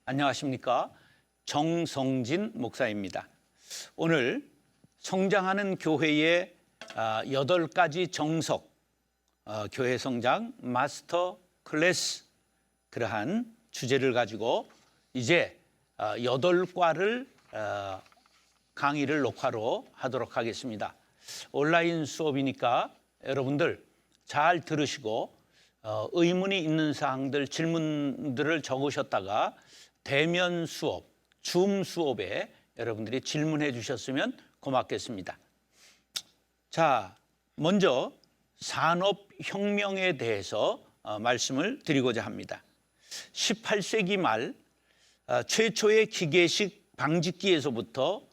안녕하십니까? 정성진 목사입니다. 오늘 성장하는 교회의 8가지 정석, 교회 성장 마스터 클래스, 그러한 주제를 가지고 이제 8과를 강의를 녹화로 하도록 하겠습니다. 온라인 수업이니까 여러분들 잘 들으시고 의문이 있는 사항들, 질문들을 적으셨다가 대면 수업, 줌 수업에 여러분들이 질문해 주셨으면 고맙겠습니다. 자, 먼저 산업혁명에 대해서 말씀을 드리고자 합니다. 18세기 말 최초의 기계식 방직기에서부터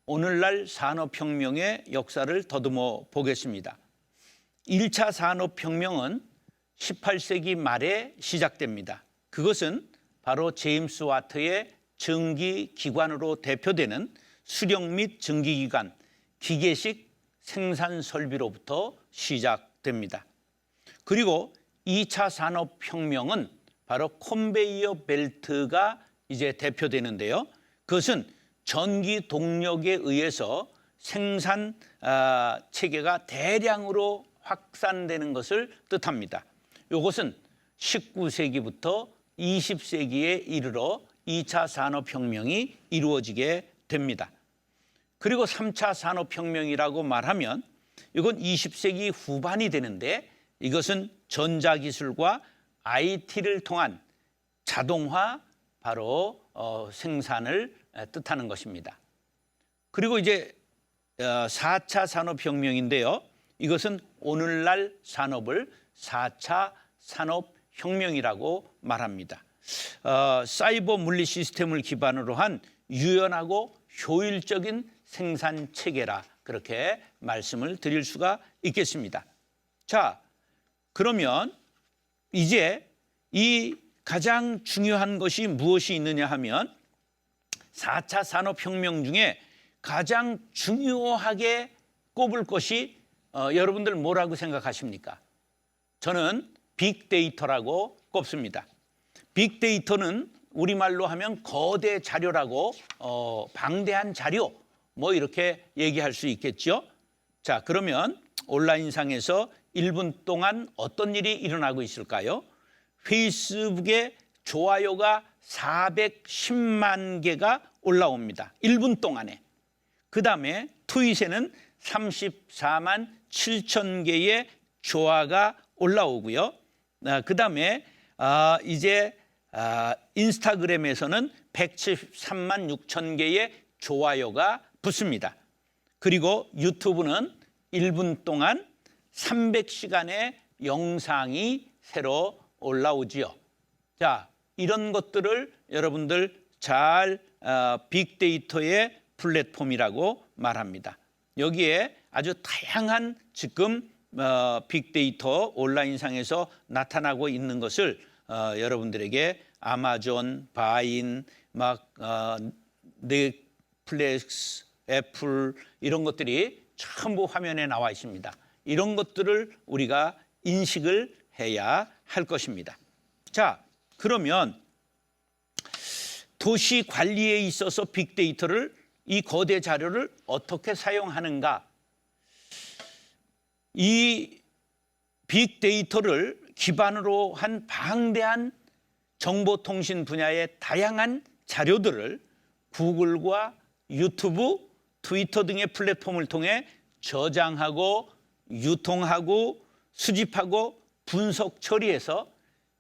오늘날 산업혁명의 역사를 더듬어 보겠습니다. 1차 산업혁명은 18세기 말에 시작됩니다. 그것은 바로 제임스 와트의 전기기관으로 대표되는 수령 및 전기기관, 기계식 생산설비로부터 시작됩니다. 그리고 2차 산업혁명은 바로 컨베이어 벨트가 이제 대표되는데요. 그것은 전기 동력에 의해서 생산 체계가 대량으로 확산되는 것을 뜻합니다. 이것은 19세기부터 20세기에 이르러 2차 산업혁명이 이루어지게 됩니다. 그리고 3차 산업혁명이라고 말하면 이건 20세기 후반이 되는데 이것은 전자기술과 IT를 통한 자동화, 바로 생산을 뜻하는 것입니다. 그리고 이제 4차 산업혁명인데요. 이것은 오늘날 산업을 4차 산업혁명이라고 말합니다. 사이버 물리 시스템을 기반으로 한 유연하고 효율적인 생산 체계라, 그렇게 말씀을 드릴 수가 있겠습니다. 자, 그러면 이제 이 가장 중요한 것이 무엇이 있느냐 하면 4차 산업혁명 중에 가장 중요하게 꼽을 것이 여러분들 뭐라고 생각하십니까? 저는 빅데이터라고 꼽습니다. 빅데이터는 우리말로 하면 거대 자료라고, 방대한 자료, 뭐 이렇게 얘기할 수 있겠죠. 자, 그러면 온라인상에서 1분 동안 어떤 일이 일어나고 있을까요? 페이스북에 좋아요가 410만 개가 올라옵니다. 1분 동안에. 그 다음에 트윗에는 34만 7천 개의 좋아가 올라오고요. 그 다음에 이제 인스타그램에서는 173만 6천 개의 좋아요가 붙습니다. 그리고 유튜브는 1분 동안 300시간의 영상이 새로 올라오지요. 자, 이런 것들을 여러분들 잘 빅데이터의 플랫폼이라고 말합니다. 여기에 아주 다양한 지금 빅데이터 온라인상에서 나타나고 있는 것을 여러분들에게 아마존, 바인, 넷플릭스, 애플 이런 것들이 전부 화면에 나와 있습니다. 이런 것들을 우리가 인식을 해야 할 것입니다. 자, 그러면 도시 관리에 있어서 빅데이터를, 이 거대 자료를 어떻게 사용하는가? 이 빅데이터를 기반으로 한 방대한 정보통신 분야의 다양한 자료들을 구글과 유튜브, 트위터 등의 플랫폼을 통해 저장하고 유통하고 수집하고 분석 처리해서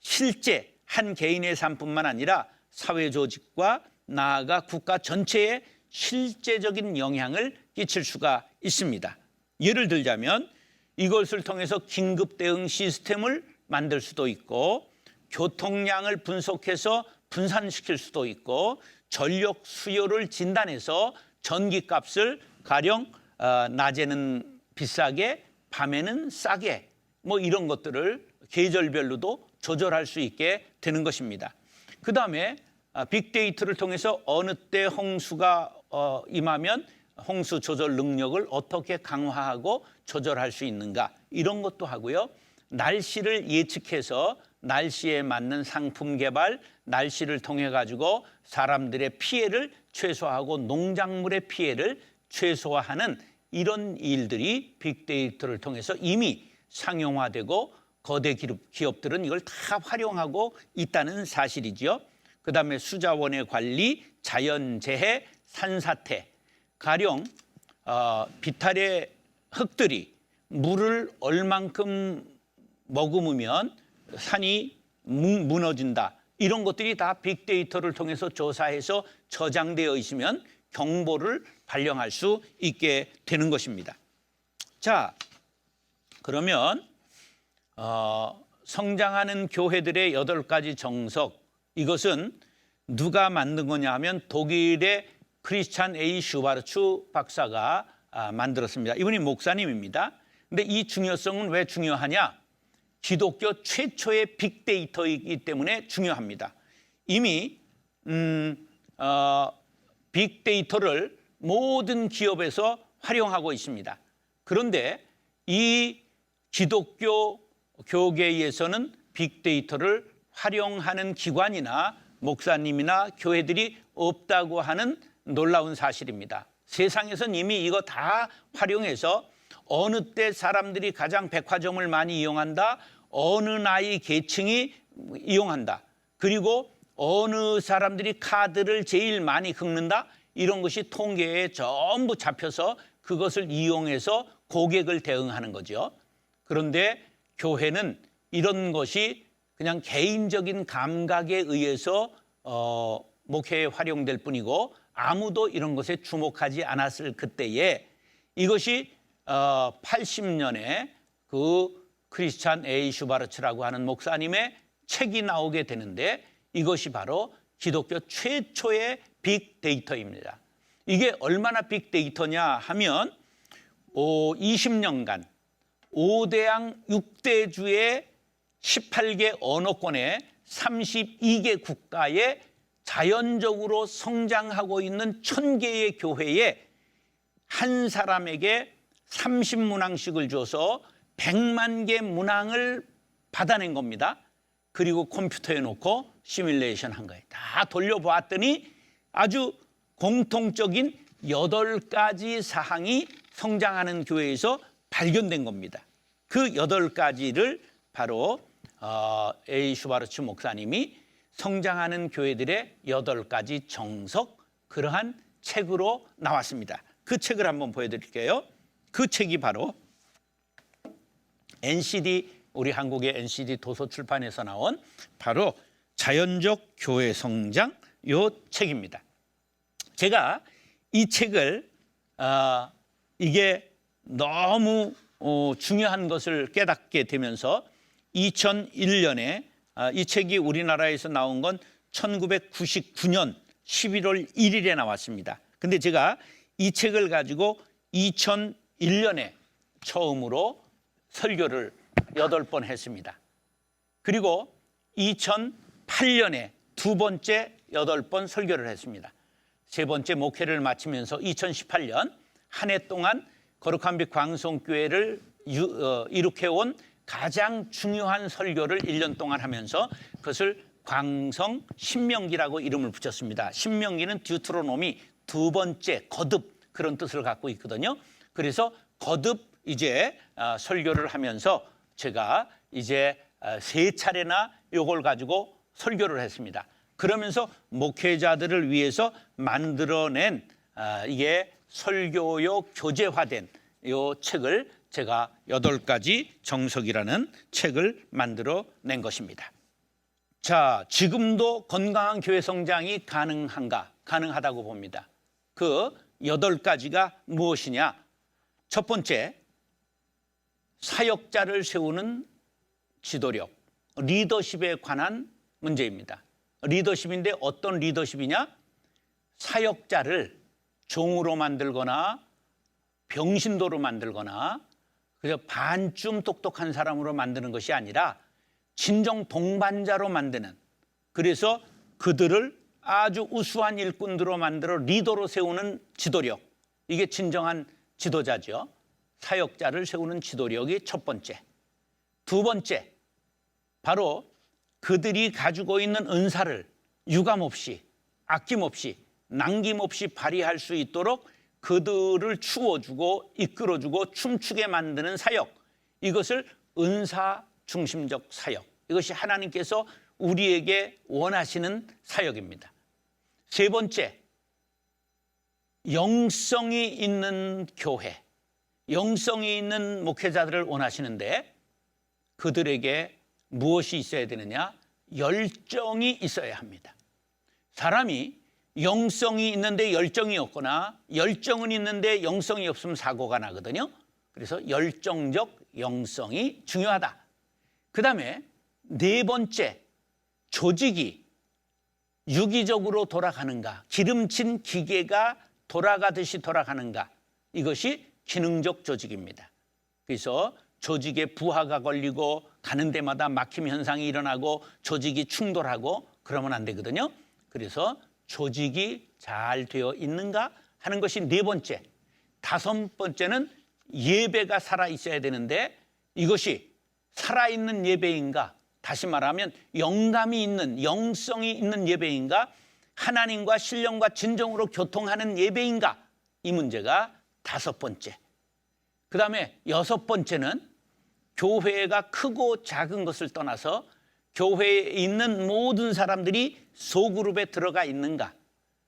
실제 한 개인의 삶뿐만 아니라 사회 조직과 나아가 국가 전체에 실제적인 영향을 끼칠 수가 있습니다. 예를 들자면 이것을 통해서 긴급 대응 시스템을 만들 수도 있고, 교통량을 분석해서 분산시킬 수도 있고, 전력 수요를 진단해서 전기값을 가령 낮에는 비싸게, 밤에는 싸게, 뭐 이런 것들을 계절별로도 조절할 수 있게 되는 것입니다. 그 다음에 빅데이터를 통해서 어느 때 홍수가 임하면 홍수 조절 능력을 어떻게 강화하고 조절할 수 있는가, 이런 것도 하고요. 날씨를 예측해서 날씨에 맞는 상품 개발, 날씨를 통해 가지고 사람들의 피해를 최소화하고 농작물의 피해를 최소화하는 이런 일들이 빅데이터를 통해서 이미 상용화되고 거대 기업들은 이걸 다 활용하고 있다는 사실이죠. 그다음에 수자원의 관리, 자연재해, 산사태, 가령 비탈의 흙들이 물을 얼만큼 머금으면 산이 무너진다. 이런 것들이 다 빅데이터를 통해서 조사해서 저장되어 있으면 경보를 발령할 수 있게 되는 것입니다. 자, 그러면 성장하는 교회들의 8가지 정석, 이것은 누가 만든 거냐 하면 독일의 크리스찬 A. 슈바르츠 박사가 만들었습니다. 이분이 목사님입니다. 근데 이 중요성은 왜 중요하냐? 기독교 최초의 빅데이터이기 때문에 중요합니다. 이미 빅데이터를 모든 기업에서 활용하고 있습니다. 그런데 이 기독교 교계에서는 빅데이터를 활용하는 기관이나 목사님이나 교회들이 없다고 하는 놀라운 사실입니다. 세상에서는 이미 이거 다 활용해서 어느 때 사람들이 가장 백화점을 많이 이용한다, 어느 나이 계층이 이용한다, 그리고 어느 사람들이 카드를 제일 많이 긁는다, 이런 것이 통계에 전부 잡혀서 그것을 이용해서 고객을 대응하는 거죠. 그런데 교회는 이런 것이 그냥 개인적인 감각에 의해서 목회에 활용될 뿐이고 아무도 이런 것에 주목하지 않았을 그때에 이것이 80년에 그 크리스찬 A. 슈바르츠라고 하는 목사님의 책이 나오게 되는데 이것이 바로 기독교 최초의 빅데이터입니다. 이게 얼마나 빅데이터냐 하면 20년간 5대양 6대주의 18개 언어권의 32개 국가에 자연적으로 성장하고 있는 1000개의 교회에 한 사람에게 30문항씩을 줘서 100만 개 문항을 받아낸 겁니다. 그리고 컴퓨터에 놓고 시뮬레이션 한 거예요. 다 돌려보았더니 아주 공통적인 8가지 사항이 성장하는 교회에서 발견된 겁니다. 그 8가지를 바로 A. 슈바르츠 목사님이 성장하는 교회들의 8가지 정석, 그러한 책으로 나왔습니다. 그 책을 한번 보여드릴게요. 그 책이 바로 NCD, 우리 한국의 NCD 도서출판에서 나온 바로 자연적 교회 성장, 요 책입니다. 제가 이 책을 이게 너무 중요한 것을 깨닫게 되면서 2001년에 이 책이 우리나라에서 나온 건 1999년 11월 1일에 나왔습니다. 근데 제가 이 책을 가지고 2001년에 처음으로 설교를 8번 했습니다. 그리고 2008년에 두 번째 8번 설교를 했습니다. 세 번째 목회를 마치면서 2018년 한 해 동안 거룩한 빛 광성교회를 이룩해온 가장 중요한 설교를 1년 동안 하면서 그것을 광성 신명기라고 이름을 붙였습니다. 신명기는 듀트로노미, 두 번째 거듭, 그런 뜻을 갖고 있거든요. 그래서 거듭 이제 설교를 하면서 제가 이제 3차례나 요걸 가지고 설교를 했습니다. 그러면서 목회자들을 위해서 만들어낸 이게 설교요 교재화된 요 책을 제가 8가지 정석이라는 책을 만들어 낸 것입니다. 자, 지금도 건강한 교회 성장이 가능한가? 가능하다고 봅니다. 그 8가지가 무엇이냐? 첫 번째, 사역자를 세우는 지도력, 리더십에 관한 문제입니다. 리더십인데 어떤 리더십이냐? 사역자를 종으로 만들거나 병신도로 만들거나 그저 반쯤 똑똑한 사람으로 만드는 것이 아니라 진정 동반자로 만드는, 그래서 그들을 아주 우수한 일꾼들로 만들어 리더로 세우는 지도력, 이게 진정한 지도자죠. 사역자를 세우는 지도력이 첫 번째. 두 번째, 바로 그들이 가지고 있는 은사를 유감없이 아낌없이 남김없이 발휘할 수 있도록 그들을 추워주고 이끌어주고 춤추게 만드는 사역, 이것을 은사 중심적 사역, 이것이 하나님께서 우리에게 원하시는 사역입니다. 세 번째, 영성이 있는 교회, 영성이 있는 목회자들을 원하시는데 그들에게 무엇이 있어야 되느냐? 열정이 있어야 합니다. 사람이 영성이 있는데 열정이 없거나 열정은 있는데 영성이 없으면 사고가 나거든요. 그래서 열정적 영성이 중요하다. 그 다음에 네 번째, 조직이 유기적으로 돌아가는가, 기름진 기계가 돌아가듯이 돌아가는가, 이것이 기능적 조직입니다. 그래서 조직에 부하가 걸리고 가는 데마다 막힘 현상이 일어나고 조직이 충돌하고 그러면 안 되거든요. 그래서 조직이 잘 되어 있는가 하는 것이 네 번째. 다섯 번째는 예배가 살아있어야 되는데 이것이 살아있는 예배인가, 다시 말하면 영감이 있는, 영성이 있는 예배인가, 하나님과 신령과 진정으로 교통하는 예배인가, 이 문제가 다섯 번째. 그 다음에 여섯 번째는 교회가 크고 작은 것을 떠나서 교회에 있는 모든 사람들이 소그룹에 들어가 있는가,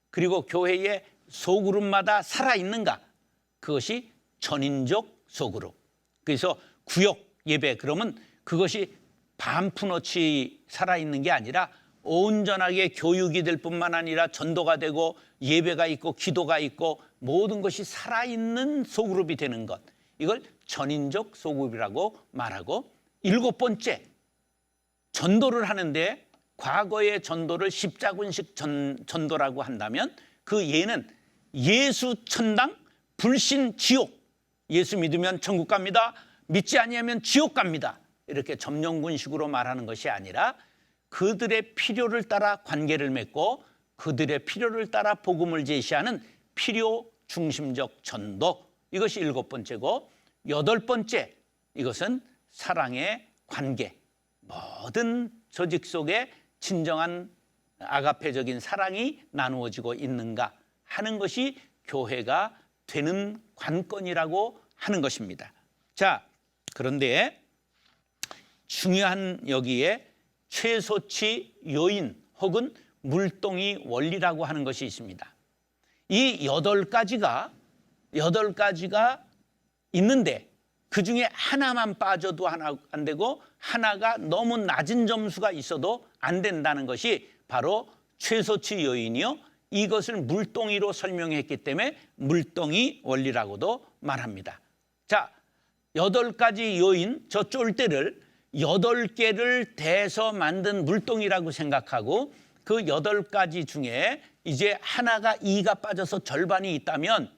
그리고 교회의 소그룹마다 살아있는가, 그것이 전인적 소그룹. 그래서 구역 예배, 그러면 그것이 반푼어치 살아있는 게 아니라 온전하게 교육이 될 뿐만 아니라 전도가 되고 예배가 있고 기도가 있고 모든 것이 살아있는 소그룹이 되는 것, 이걸 전인적 소그룹이라고 말하고, 일곱 번째, 전도를 하는데 과거의 전도를 십자군식 전도라고 한다면 그 예는 예수 천당, 불신 지옥, 예수 믿으면 천국 갑니다, 믿지 아니하면 지옥 갑니다, 이렇게 점령군식으로 말하는 것이 아니라 그들의 필요를 따라 관계를 맺고 그들의 필요를 따라 복음을 제시하는 필요 중심적 전도, 이것이 일곱 번째고, 여덟 번째, 이것은 사랑의 관계, 모든 조직 속에 진정한 아가페적인 사랑이 나누어지고 있는가 하는 것이 교회가 되는 관건이라고 하는 것입니다. 자, 그런데 중요한 여기에 최소치 요인 혹은 물동이 원리라고 하는 것이 있습니다. 이 여덟 가지가 있는데 그 중에 하나만 빠져도 안 되고 하나가 너무 낮은 점수가 있어도 안 된다는 것이 바로 최소치 요인이요, 이것을 물동이로 설명했기 때문에 물동이 원리라고도 말합니다. 자, 여덟 가지 요인, 저 쫄대를 여덟 개를 대서 만든 물동이라고 생각하고 그 여덟 가지 중에 이제 하나가 2가 빠져서 절반이 있다면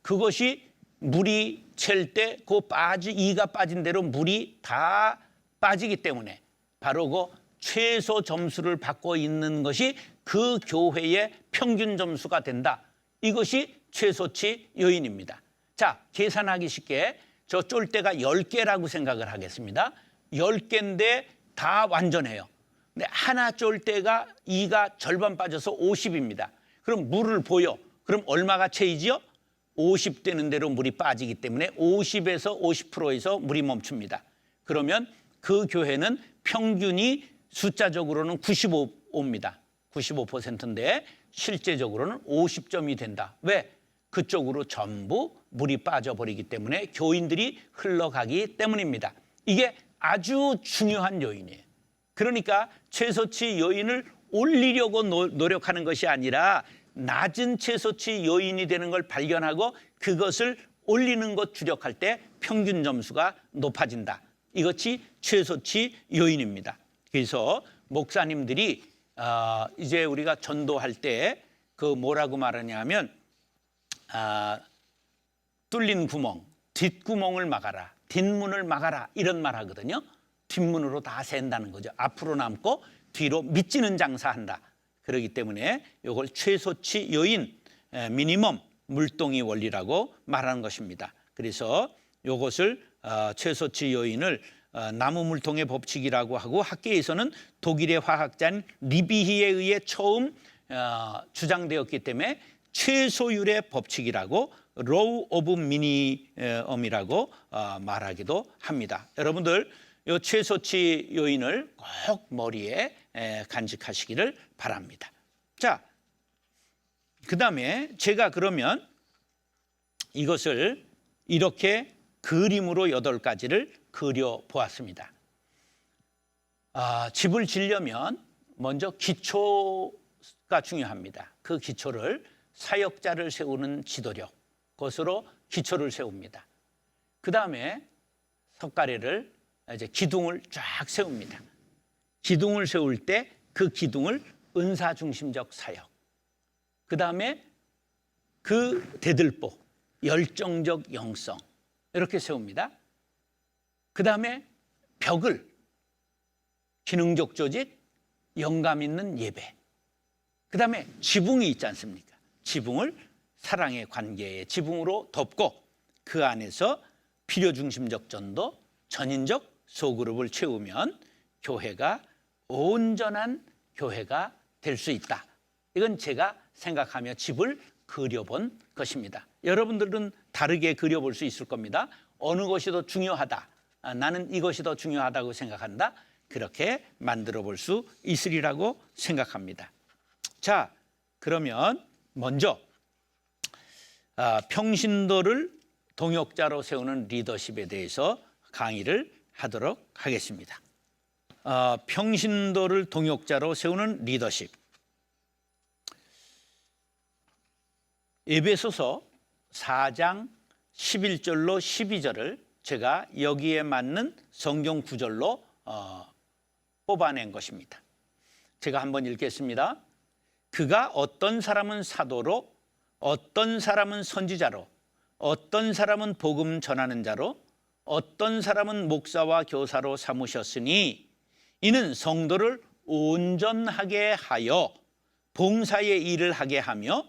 그것이 물이 챌 때 그 2가 빠진 대로 물이 다 빠지기 때문에 바로 그 최소 점수를 받고 있는 것이 그 교회의 평균 점수가 된다. 이것이 최소치 요인입니다. 자, 계산하기 쉽게 저 쫄대가 10개라고 생각을 하겠습니다. 10개인데 다 완전해요. 근데 하나 쫄대가 2가 절반 빠져서 50입니다. 그럼 물을 보여. 그럼 얼마가 채이지요? 50 되는 대로 물이 빠지기 때문에 50에서 50%에서 물이 멈춥니다. 그러면 그 교회는 평균이 숫자적으로는 95입니다. 95%인데 실제적으로는 50점이 된다. 왜? 그쪽으로 전부 물이 빠져버리기 때문에 교인들이 흘러가기 때문입니다. 이게 아주 중요한 요인이에요. 그러니까 최소치 요인을 올리려고 노력하는 것이 아니라 낮은 최소치 요인이 되는 걸 발견하고 그것을 올리는 것 주력할 때 평균 점수가 높아진다. 이것이 최소치 요인입니다. 그래서 목사님들이 이제 우리가 전도할 때 그 뭐라고 말하냐면 뚫린 구멍, 뒷구멍을 막아라, 뒷문을 막아라, 이런 말 하거든요. 뒷문으로 다 샌다는 거죠. 앞으로 남고 뒤로 미치는 장사한다. 그렇기 때문에 이걸 최소치 요인, 미니멈 물동이 원리라고 말하는 것입니다. 그래서 이것을 최소치 요인을 나무 물통의 법칙이라고 하고, 학계에서는 독일의 화학자인 리비히에 의해 처음 주장되었기 때문에 최소율의 법칙이라고, 로우 오브 미니멈이라고 말하기도 합니다. 여러분들 이 최소치 요인을 꼭 머리에 간직하시기를 바랍니다. 자, 그 다음에 제가 그러면 이것을 이렇게 그림으로 8가지를 그려보았습니다. 집을 지려면 먼저 기초가 중요합니다. 그 기초를 사역자를 세우는 지도력, 그것으로 기초를 세웁니다. 그 다음에 석가래를 이제 기둥을 쫙 세웁니다. 기둥을 세울 때 그 기둥을 은사 중심적 사역, 그 다음에 그 대들보, 열정적 영성, 이렇게 세웁니다. 그 다음에 벽을 기능적 조직, 영감 있는 예배, 그 다음에 지붕이 있지 않습니까? 지붕을 사랑의 관계의 지붕으로 덮고 그 안에서 필요중심적 전도, 전인적 소그룹을 채우면 교회가 온전한 교회가 될 수 있다. 이건 제가 생각하며 집을 그려본 것입니다. 여러분들은 다르게 그려볼 수 있을 겁니다. 어느 것이 더 중요하다, 나는 이것이 더 중요하다고 생각한다, 그렇게 만들어 볼 수 있으리라고 생각합니다. 자, 그러면 먼저 평신도를 동역자로 세우는 리더십에 대해서 강의를 하도록 하겠습니다. 평신도를 동역자로 세우는 리더십. 에베소서 4장 11절로 12절을 제가 여기에 맞는 성경 구절로 뽑아낸 것입니다. 제가 한번 읽겠습니다. 그가 어떤 사람은 사도로, 어떤 사람은 선지자로, 어떤 사람은 복음 전하는 자로, 어떤 사람은 목사와 교사로 삼으셨으니 이는 성도를 온전하게 하여 봉사의 일을 하게 하며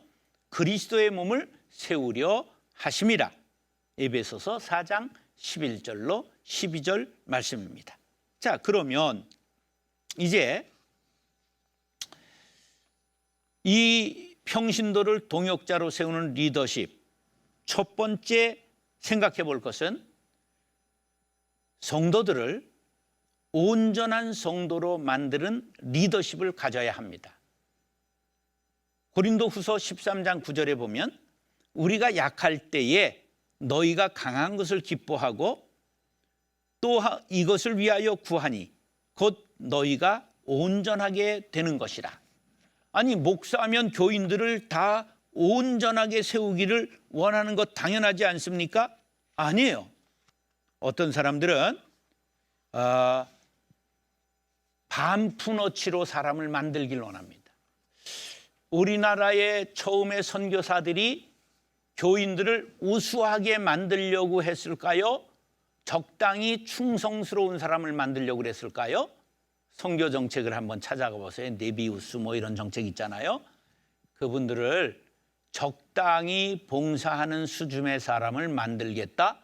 그리스도의 몸을 세우려 하심이라. 에베소서 4장 11절로 12절 말씀입니다. 자, 그러면 이제 이 평신도를 동역자로 세우는 리더십, 첫 번째 생각해 볼 것은 성도들을 온전한 성도로 만드는 리더십을 가져야 합니다. 고린도후서 13장 9절에 보면 우리가 약할 때에 너희가 강한 것을 기뻐하고 또 이것을 위하여 구하니 곧 너희가 온전하게 되는 것이라. 아니, 목사면 교인들을 다 온전하게 세우기를 원하는 것 당연하지 않습니까? 아니에요. 어떤 사람들은 반푼어치로 사람을 만들길 원합니다. 우리나라의 처음의 선교사들이 교인들을 우수하게 만들려고 했을까요? 적당히 충성스러운 사람을 만들려고 그랬을까요? 선교 정책을 한번 찾아가 보세요. 네비우스 뭐 이런 정책 있잖아요. 그분들을 적당히 봉사하는 수준의 사람을 만들겠다,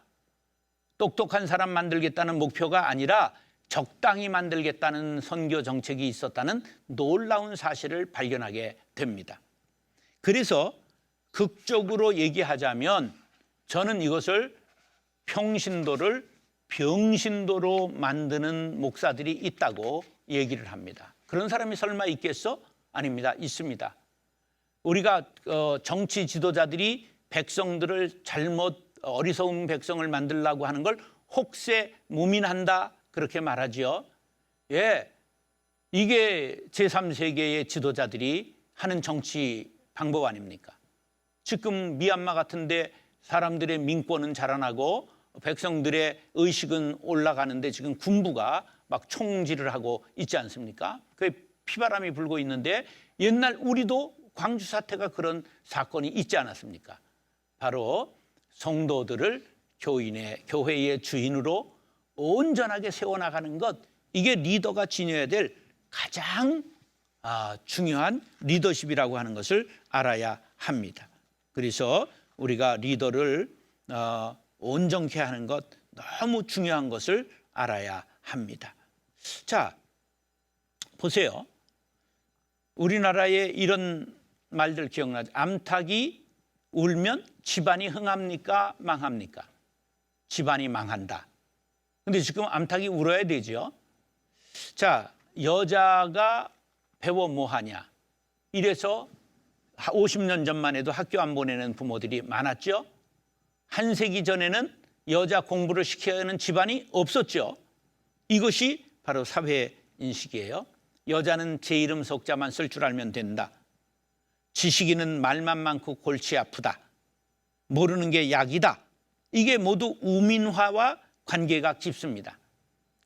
똑똑한 사람 만들겠다는 목표가 아니라 적당히 만들겠다는 선교 정책이 있었다는 놀라운 사실을 발견하게 됩니다. 그래서 극적으로 얘기하자면 저는 이것을 평신도를 병신도로 만드는 목사들이 있다고 얘기를 합니다. 그런 사람이 설마 있겠어? 아닙니다. 있습니다. 우리가 정치 지도자들이 백성들을 잘못, 어리석은 백성을 만들려고 하는 걸 혹세 무민한다, 그렇게 말하지요. 예, 이게 제3세계의 지도자들이 하는 정치 방법 아닙니까? 지금 미얀마 같은데 사람들의 민권은 자라나고 백성들의 의식은 올라가는데 지금 군부가 막 총질을 하고 있지 않습니까? 그 피바람이 불고 있는데 옛날 우리도 광주 사태가 그런 사건이 있지 않았습니까? 바로 성도들을 교회의 주인으로 온전하게 세워나가는 것, 이게 리더가 지녀야 될 가장 중요한 리더십이라고 하는 것을 알아야 합니다. 그래서 우리가 리더를 온전케 하는 것, 너무 중요한 것을 알아야 합니다. 자, 보세요. 우리나라에 이런 말들 기억나죠? 암탉이 울면 집안이 흥합니까? 망합니까? 집안이 망한다. 근데 지금 암탉이 울어야 되죠. 자, 여자가 배워 뭐하냐? 이래서 50년 전만 해도 학교 안 보내는 부모들이 많았죠. 한 세기 전에는 여자 공부를 시켜야 하는 집안이 없었죠. 이것이 바로 사회 인식이에요. 여자는 제 이름 속자만 쓸 줄 알면 된다. 지식인은 말만 많고 골치 아프다. 모르는 게 약이다. 이게 모두 우민화와 관계가 깊습니다.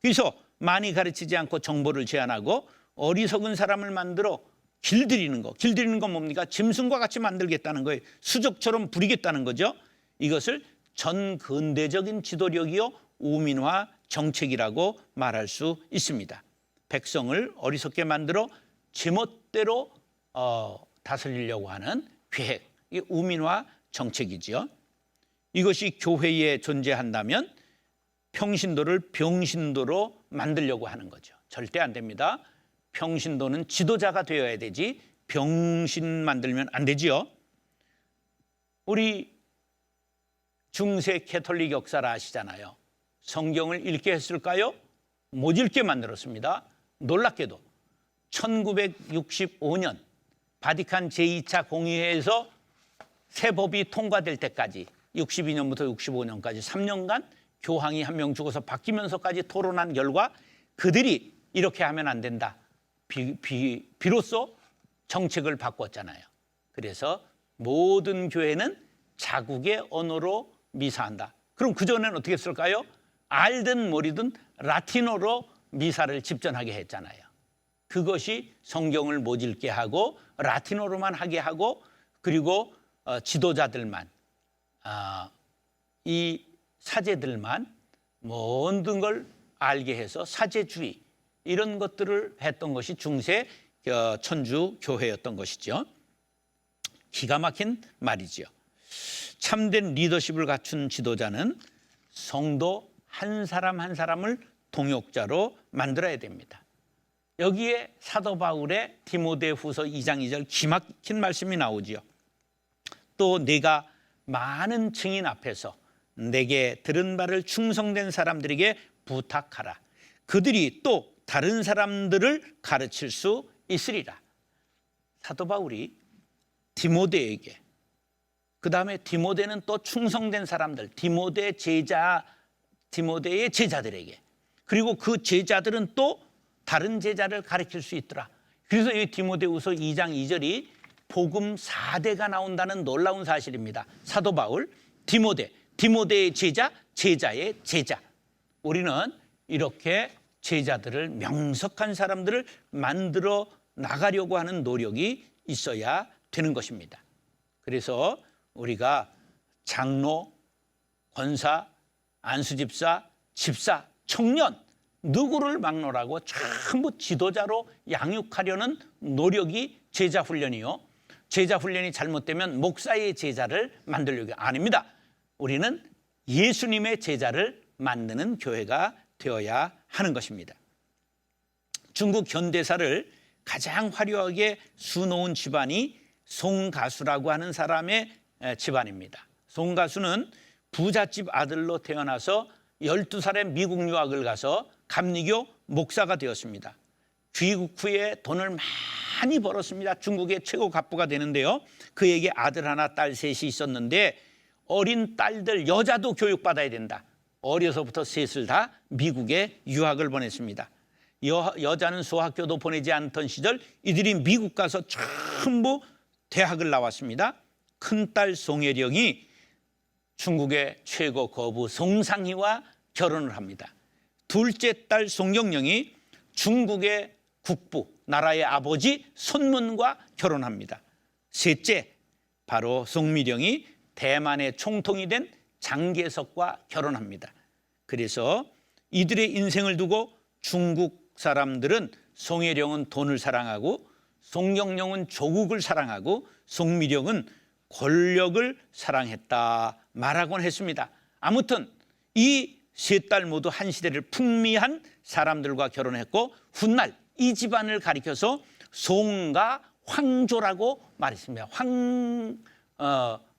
그래서 많이 가르치지 않고 정보를 제한하고 어리석은 사람을 만들어 길들이는 거. 길들이는 건 뭡니까? 짐승과 같이 만들겠다는 거예요. 수족처럼 부리겠다는 거죠. 이것을 전근대적인 지도력이요 우민화 정책이라고 말할 수 있습니다. 백성을 어리석게 만들어 제멋대로 다스리려고 하는 계획, 이 우민화 정책이지요. 이것이 교회에 존재한다면 평신도를 병신도로 만들려고 하는 거죠. 절대 안 됩니다. 평신도는 지도자가 되어야 되지 병신 만들면 안 되지요. 우리 중세 캐톨릭 역사를 아시잖아요. 성경을 읽게 했을까요? 못 읽게 만들었습니다. 놀랍게도 1965년 바티칸 제2차 공의회에서 새 법이 통과될 때까지 62년부터 65년까지 3년간 교황이 한 명 죽어서 바뀌면서까지 토론한 결과 그들이 이렇게 하면 안 된다. 비로소 정책을 바꿨잖아요. 그래서 모든 교회는 자국의 언어로 미사한다. 그럼 그전에는 어떻게 했을까요? 알든 모르든 라틴어로 미사를 집전하게 했잖아요. 그것이 성경을 못 읽게 하고 라틴어로만 하게 하고 그리고 지도자들만 이 사제들만 모든 걸 알게 해서 사제주의 이런 것들을 했던 것이 중세 천주 교회였던 것이죠. 기가 막힌 말이지요. 참된 리더십을 갖춘 지도자는 성도 한 사람 한 사람을 동역자로 만들어야 됩니다. 여기에 사도 바울의 디모데후서 2장 2절 기막힌 말씀이 나오지요. 또 내가 많은 증인 앞에서 내게 들은 바를 충성된 사람들에게 부탁하라. 그들이 또 다른 사람들을 가르칠 수 있으리라. 사도 바울이 디모데에게, 그 다음에 디모데는 또 충성된 사람들, 디모데의 제자들에게, 그리고 그 제자들은 또 다른 제자를 가르칠 수 있더라. 그래서 이 디모데후서 2장 2절이 복음 4대가 나온다는 놀라운 사실입니다. 사도 바울, 디모데의 제자, 제자의 제자. 우리는 이렇게 제자들을 명석한 사람들을 만들어 나가려고 하는 노력이 있어야 되는 것입니다. 그래서 우리가 장로, 권사, 안수집사, 집사, 청년 누구를 막론하고 전부 지도자로 양육하려는 노력이 제자훈련이요. 제자훈련이 잘못되면 목사의 제자를 만들려고 아닙니다. 우리는 예수님의 제자를 만드는 교회가 되어야 하는 것입니다. 중국 현대사를 가장 화려하게 수놓은 집안이 송가수라고 하는 사람의 집안입니다. 송가수는 부잣집 아들로 태어나서 12살에 미국 유학을 가서 감리교 목사가 되었습니다. 귀국 후에 돈을 많이 벌었습니다. 중국의 최고 갑부가 되는데요. 그에게 아들 하나, 딸 셋이 있었는데 어린 딸들, 여자도 교육받아야 된다. 어려서부터 셋을 다 미국에 유학을 보냈습니다. 여자는 소학교도 보내지 않던 시절 이들이 미국 가서 전부 대학을 나왔습니다. 큰딸 송혜령이 중국의 최고 거부 송상희와 결혼을 합니다. 둘째 딸 송경령이 중국의 국부, 나라의 아버지 손문과 결혼합니다. 셋째, 바로 송미령이 대만의 총통이 된 장개석과 결혼합니다. 그래서 이들의 인생을 두고 중국 사람들은 송혜령은 돈을 사랑하고 송경령은 조국을 사랑하고 송미령은 권력을 사랑했다 말하곤 했습니다. 아무튼 이 세 딸 모두 한 시대를 풍미한 사람들과 결혼했고 훗날 이 집안을 가리켜서 송가 황조라고 말했습니다.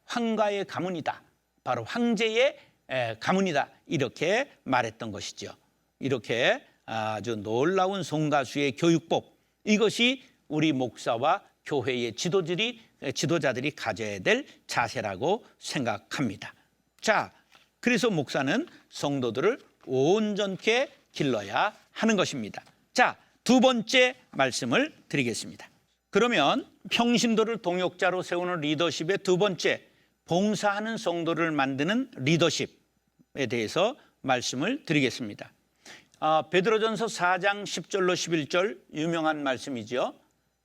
황가의 가문이다. 바로 황제의 가문이다. 이렇게 말했던 것이죠. 이렇게 아주 놀라운 송가수의 교육법, 이것이 우리 목사와 교회의 지도자들이 가져야 될 자세라고 생각합니다. 자, 그래서 목사는 성도들을 온전케 길러야 하는 것입니다. 자, 두 번째 말씀을 드리겠습니다. 그러면 평신도를 동역자로 세우는 리더십의 두 번째, 봉사하는 성도를 만드는 리더십에 대해서 말씀을 드리겠습니다. 베드로전서 4장 10절로 11절 유명한 말씀이죠.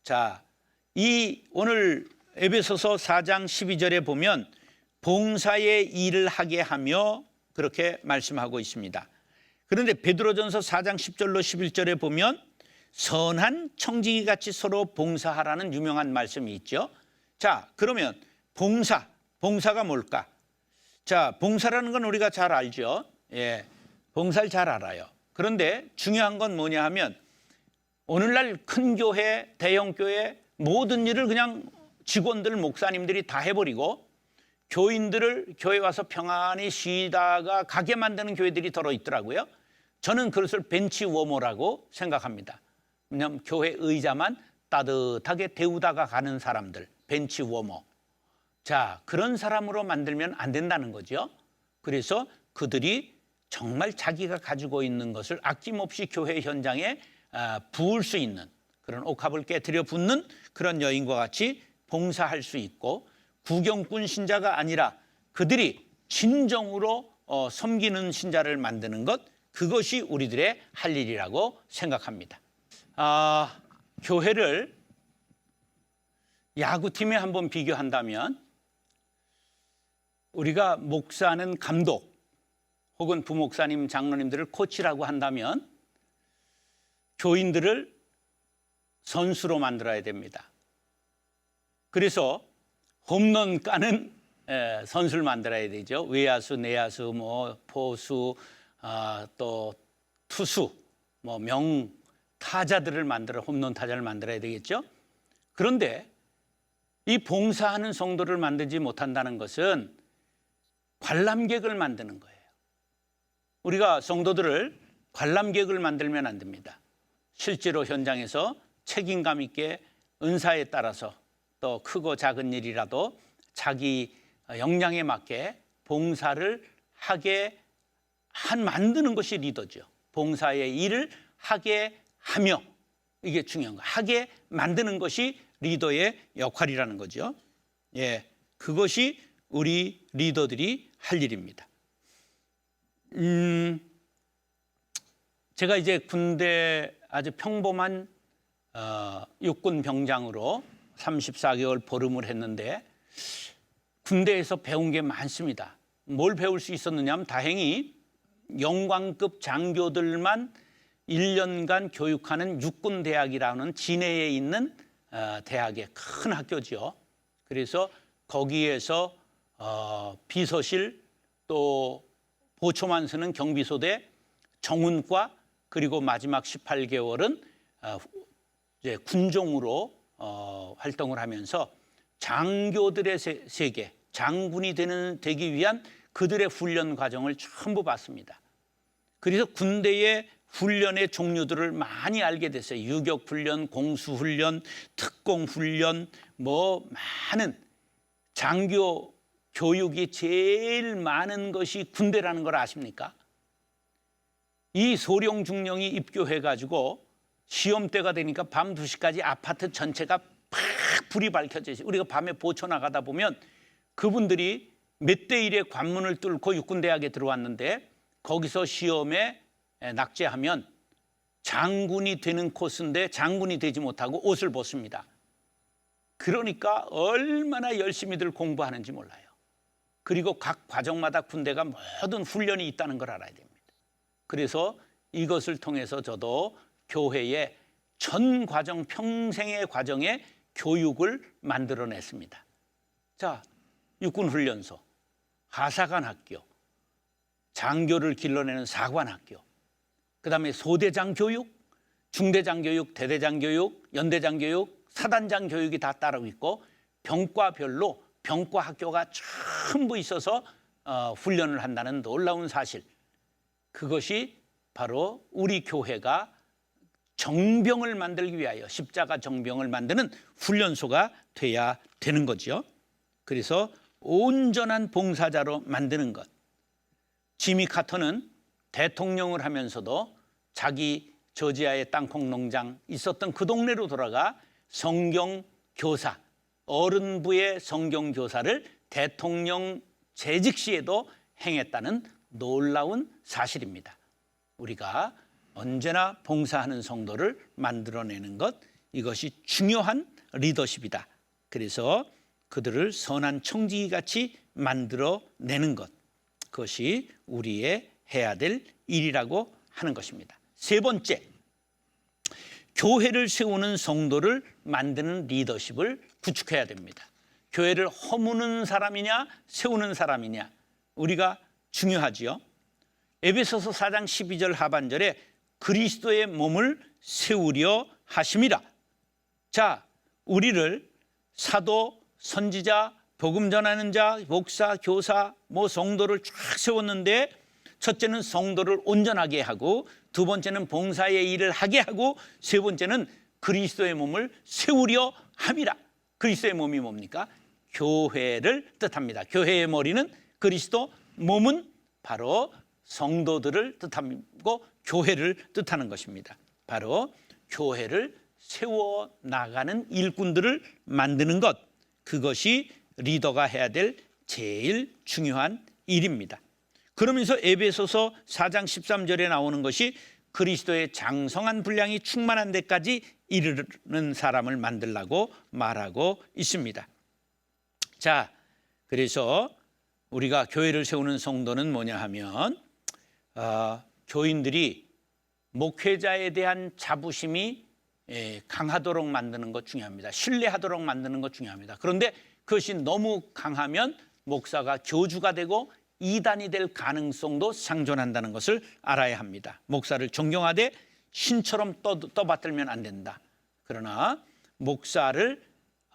자, 이 오늘 에베소서 4장 12절에 보면 봉사의 일을 하게 하며 그렇게 말씀하고 있습니다. 그런데 베드로전서 4장 10절로 11절에 보면 선한 청지기 같이 서로 봉사하라는 유명한 말씀이 있죠. 자, 그러면 봉사가 뭘까? 자, 봉사라는 건 우리가 잘 알죠. 예, 봉사를 잘 알아요. 그런데 중요한 건 뭐냐 하면 오늘날 큰 교회, 대형 교회 모든 일을 그냥 직원들, 목사님들이 다 해버리고 교인들을 교회 와서 평안히 쉬다가 가게 만드는 교회들이 더러 있더라고요. 저는 그것을 벤치 워머라고 생각합니다. 왜냐하면 교회 의자만 따뜻하게 데우다가 가는 사람들, 벤치 워머. 자, 그런 사람으로 만들면 안 된다는 거죠. 그래서 그들이 정말 자기가 가지고 있는 것을 아낌없이 교회 현장에 부을 수 있는 그런 옥합을 깨트려 붓는 그런 여인과 같이 봉사할 수 있고, 구경꾼 신자가 아니라 그들이 진정으로 섬기는 신자를 만드는 것, 그것이 우리들의 할 일이라고 생각합니다. 교회를 야구팀에 한번 비교한다면 우리가 목사는 감독 혹은 부목사님, 장로님들을 코치라고 한다면 교인들을 선수로 만들어야 됩니다. 그래서 홈런 까는 선수를 만들어야 되죠. 외야수, 내야수, 포수, 또 투수, 명타자들을 만들어 홈런 타자를 만들어야 되겠죠. 그런데 이 봉사하는 성도를 만들지 못한다는 것은 관람객을 만드는 거예요. 우리가 성도들을 관람객을 만들면 안 됩니다. 실제로 현장에서 책임감 있게 은사에 따라서 또 크고 작은 일이라도 자기 역량에 맞게 봉사를 하게 만드는 것이 리더죠. 봉사의 일을 하게 하며, 이게 중요한 거, 하게 만드는 것이 리더의 역할이라는 거죠. 예, 그것이 우리 리더들이 할 일입니다. 제가 이제 군대 아주 평범한 육군 병장으로 34개월 보름을 했는데 군대에서 배운 게 많습니다. 뭘 배울 수 있었느냐 하면 다행히 영광급 장교들만 1년간 교육하는 육군대학이라는 진해에 있는 대학의 큰 학교죠. 그래서 거기에서 비서실, 또 보초만 쓰는 경비소대, 정훈과, 그리고 마지막 18개월은 이제 군종으로 활동을 하면서 장교들의 세계, 장군이 되기 위한 그들의 훈련 과정을 전부 봤습니다. 그래서 군대의 훈련의 종류들을 많이 알게 됐어요. 유격훈련, 공수훈련, 특공훈련, 많은 장교 교육이 제일 많은 것이 군대라는 걸 아십니까? 이 소령 중령이 입교해가지고 시험 때가 되니까 밤 2시까지 아파트 전체가 팍 불이 밝혀져 있어요. 우리가 밤에 보초 나가다 보면 그분들이 몇 대 1의 관문을 뚫고 육군대학에 들어왔는데 거기서 시험에 낙제하면 장군이 되는 코스인데 장군이 되지 못하고 옷을 벗습니다. 그러니까 얼마나 열심히들 공부하는지 몰라요. 그리고 각 과정마다 군대가 모든 훈련이 있다는 걸 알아야 됩니다. 그래서 이것을 통해서 저도 교회의 전 과정, 평생의 과정에 교육을 만들어냈습니다. 자, 육군훈련소, 하사관 학교, 장교를 길러내는 사관학교, 그다음에 소대장 교육, 중대장 교육, 대대장 교육, 연대장 교육, 사단장 교육이 다 따르고 있고 병과별로 병과 학교가 전부 있어서 훈련을 한다는 놀라운 사실. 그것이 바로 우리 교회가 정병을 만들기 위하여 십자가 정병을 만드는 훈련소가 돼야 되는 거죠. 그래서 온전한 봉사자로 만드는 것. 지미 카터는 대통령을 하면서도 자기 저지아의 땅콩 농장 있었던 그 동네로 돌아가 성경 교사, 어른부의 성경 교사를 대통령 재직 시에도 행했다는 놀라운 사실입니다. 우리가 언제나 봉사하는 성도를 만들어내는 것, 이것이 중요한 리더십이다. 그래서 그들을 선한 청지기같이 만들어내는 것, 그것이 우리의 해야 될 일이라고 하는 것입니다. 세 번째, 교회를 세우는 성도를 만드는 리더십을 구축해야 됩니다. 교회를 허무는 사람이냐 세우는 사람이냐, 우리가 중요하지요. 에베소서 4장 12절 하반절에 그리스도의 몸을 세우려 하심이라. 자, 우리를 사도, 선지자, 복음 전하는 자, 목사, 교사, 성도를 쫙 세웠는데, 첫째는 성도를 온전하게 하고, 두 번째는 봉사의 일을 하게 하고, 세 번째는 그리스도의 몸을 세우려 함이라. 그리스도의 몸이 뭡니까? 교회를 뜻합니다. 교회의 머리는 그리스도, 몸은 바로 성도들을 뜻하고 교회를 뜻하는 것입니다. 바로 교회를 세워나가는 일꾼들을 만드는 것, 그것이 리더가 해야 될 제일 중요한 일입니다. 그러면서 에베소서 4장 13절에 나오는 것이 그리스도의 장성한 분량이 충만한 데까지 이르는 사람을 만들라고 말하고 있습니다. 자, 그래서 우리가 교회를 세우는 성도는 뭐냐 하면 교인들이 목회자에 대한 자부심이 강하도록 만드는 것 중요합니다. 신뢰하도록 만드는 것 중요합니다. 그런데 그것이 너무 강하면 목사가 교주가 되고 이단이 될 가능성도 상존한다는 것을 알아야 합니다. 목사를 존경하되 신처럼 떠받들면 안 된다. 그러나 목사를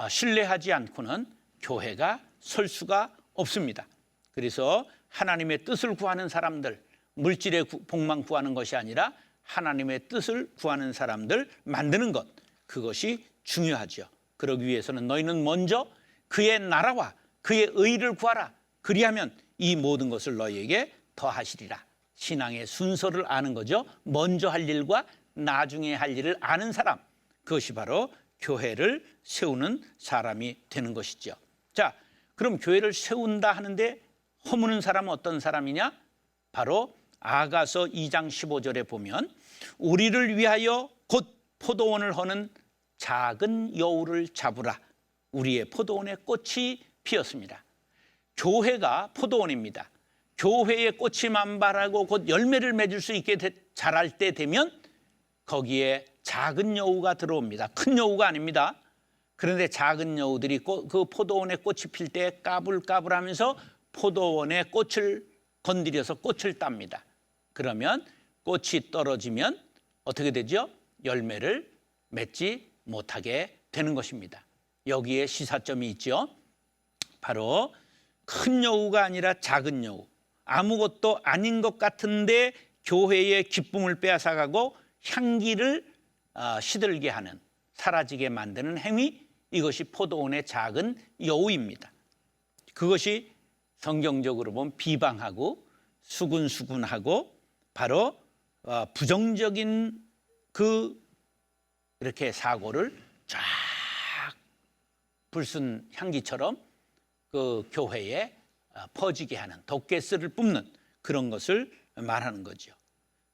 신뢰하지 않고는 교회가 설 수가 없습니다. 그래서 하나님의 뜻을 구하는 사람들, 물질의 복만 구하는 것이 아니라 하나님의 뜻을 구하는 사람들 만드는 것, 그것이 중요하죠. 그러기 위해서는 너희는 먼저 그의 나라와 그의 의를 구하라. 그리하면 이 모든 것을 너희에게 더하시리라. 신앙의 순서를 아는 거죠. 먼저 할 일과 나중에 할 일을 아는 사람, 그것이 바로 교회를 세우는 사람이 되는 것이죠. 자, 그럼 교회를 세운다 하는데 허무는 사람은 어떤 사람이냐? 바로 아가서 2장 15절에 보면 우리를 위하여 곧 포도원을 허는 작은 여우를 잡으라. 우리의 포도원에 꽃이 피었습니다. 교회가 포도원입니다. 교회에 꽃이 만발하고 곧 열매를 맺을 수 있게 자랄 때 되면 거기에 작은 여우가 들어옵니다. 큰 여우가 아닙니다. 그런데 작은 여우들이 그 포도원에 꽃이 필 때 까불까불하면서 포도원에 꽃을 건드려서 꽃을 땁니다. 그러면 꽃이 떨어지면 어떻게 되죠? 열매를 맺지 못하게 되는 것입니다. 여기에 시사점이 있죠. 바로 큰 여우가 아니라 작은 여우, 아무것도 아닌 것 같은데 교회의 기쁨을 빼앗아가고 향기를 시들게 하는, 사라지게 만드는 행위, 이것이 포도원의 작은 여우입니다. 그것이 성경적으로 보면 비방하고 수군수군하고 바로 부정적인 이렇게 사고를 쫙 불순 향기처럼 그 교회에 퍼지게 하는, 덮개스를 뿜는 그런 것을 말하는 거죠.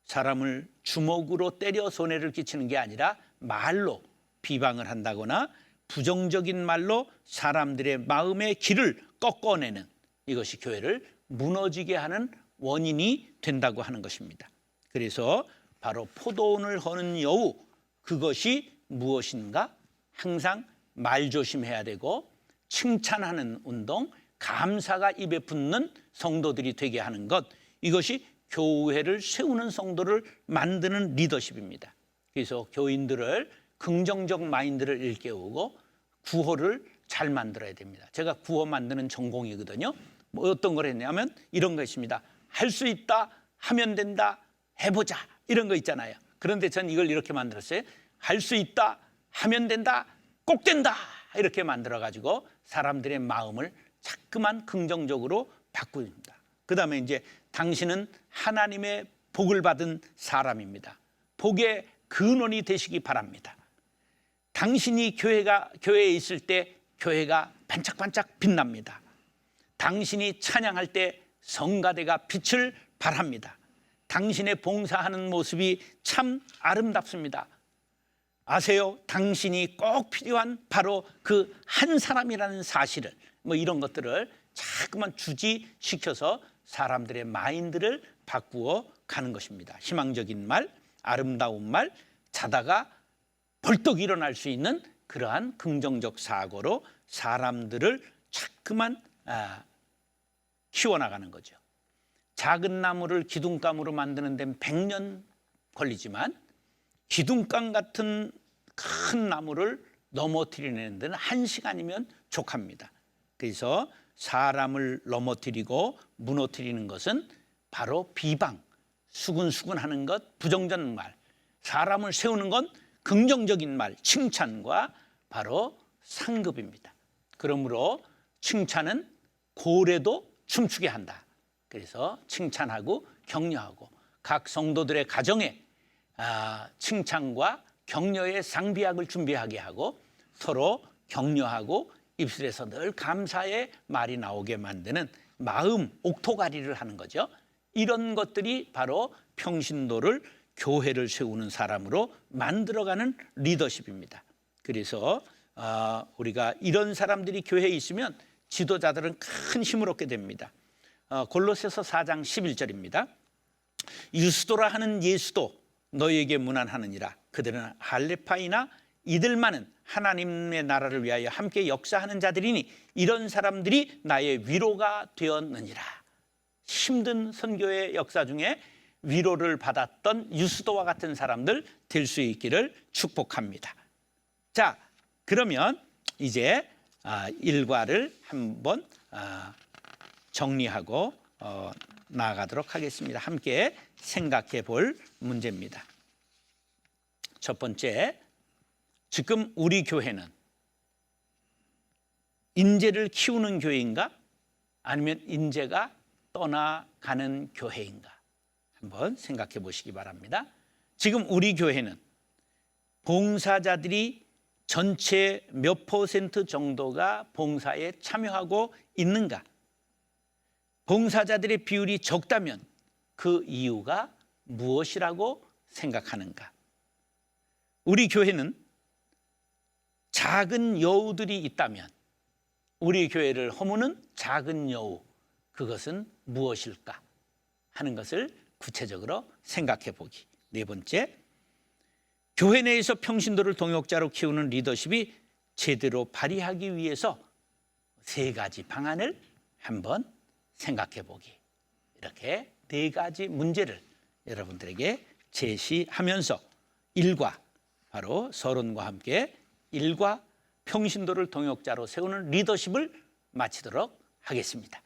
사람을 주먹으로 때려 손해를 끼치는 게 아니라 말로 비방을 한다거나 부정적인 말로 사람들의 마음의 길을 꺾어내는, 이것이 교회를 무너지게 하는 원인이 된다고 하는 것입니다. 그래서 바로 포도원을 허는 여우, 그것이 무엇인가? 항상 말조심해야 되고 칭찬하는 운동, 감사가 입에 붙는 성도들이 되게 하는 것, 이것이 교회를 세우는 성도를 만드는 리더십입니다. 그래서 교인들을 긍정적 마인드를 일깨우고 구호를 잘 만들어야 됩니다. 제가 구호 만드는 전공이거든요. 뭐 어떤 걸 했냐면 이런 거 있습니다. 할 수 있다, 하면 된다, 해보자, 이런 거 있잖아요. 그런데 전 이걸 이렇게 만들었어요. 할 수 있다, 하면 된다, 꼭 된다, 이렇게 만들어가지고 사람들의 마음을 자꾸만 긍정적으로 바꿉니다. 그 다음에 이제 당신은 하나님의 복을 받은 사람입니다. 복의 근원이 되시기 바랍니다. 당신이 교회에 있을 때 교회가 반짝반짝 빛납니다. 당신이 찬양할 때 성가대가 빛을 발합니다. 당신의 봉사하는 모습이 참 아름답습니다. 아세요? 당신이 꼭 필요한 바로 그 한 사람이라는 사실을 뭐 이런 것들을 자꾸만 주지시켜서 사람들의 마인드를 바꾸어 가는 것입니다. 희망적인 말, 아름다운 말, 자다가 벌떡 일어날 수 있는 그러한 긍정적 사고로 사람들을 자꾸만 키워나가는 거죠. 작은 나무를 기둥감으로 만드는 데는 100년 걸리지만 기둥감 같은 큰 나무를 넘어뜨리는 데는 1시간이면 족합니다. 그래서 사람을 넘어뜨리고 무너뜨리는 것은 바로 비방, 수군수군하는 것, 부정적인 말, 사람을 세우는 건 긍정적인 말, 칭찬과 바로 상급입니다. 그러므로 칭찬은 고래도 춤추게 한다. 그래서 칭찬하고 격려하고 각 성도들의 가정에 칭찬과 격려의 상비약을 준비하게 하고 서로 격려하고 입술에서 늘 감사의 말이 나오게 만드는 마음 옥토가리를 하는 거죠. 이런 것들이 바로 평신도를 교회를 세우는 사람으로 만들어가는 리더십입니다. 그래서 우리가 이런 사람들이 교회에 있으면 지도자들은 큰 힘을 얻게 됩니다. 골로새서 4장 11절입니다. 유스도라 하는 예수도 너희에게 문안하느니라. 그들은 할레파이나 이들만은 하나님의 나라를 위하여 함께 역사하는 자들이니 이런 사람들이 나의 위로가 되었느니라. 힘든 선교의 역사 중에 위로를 받았던 유스도와 같은 사람들 될 수 있기를 축복합니다. 자, 그러면 이제 일과를 한번 정리하고 나아가도록 하겠습니다. 함께 생각해 볼 문제입니다. 첫 번째, 지금 우리 교회는 인재를 키우는 교회인가? 아니면 인재가 떠나가는 교회인가? 한번 생각해 보시기 바랍니다. 지금 우리 교회는 봉사자들이 전체 몇 퍼센트 정도가 봉사에 참여하고 있는가? 봉사자들의 비율이 적다면 그 이유가 무엇이라고 생각하는가? 우리 교회는 작은 여우들이 있다면 우리 교회를 허무는 작은 여우, 그것은 무엇일까 하는 것을 구체적으로 생각해 보기. 네 번째, 교회 내에서 평신도를 동역자로 키우는 리더십이 제대로 발휘하기 위해서 3가지 방안을 한번 생각해 보기. 이렇게 4가지 문제를 여러분들에게 제시하면서 일과 바로 서론과 함께 일과 평신도를 동역자로 세우는 리더십을 마치도록 하겠습니다.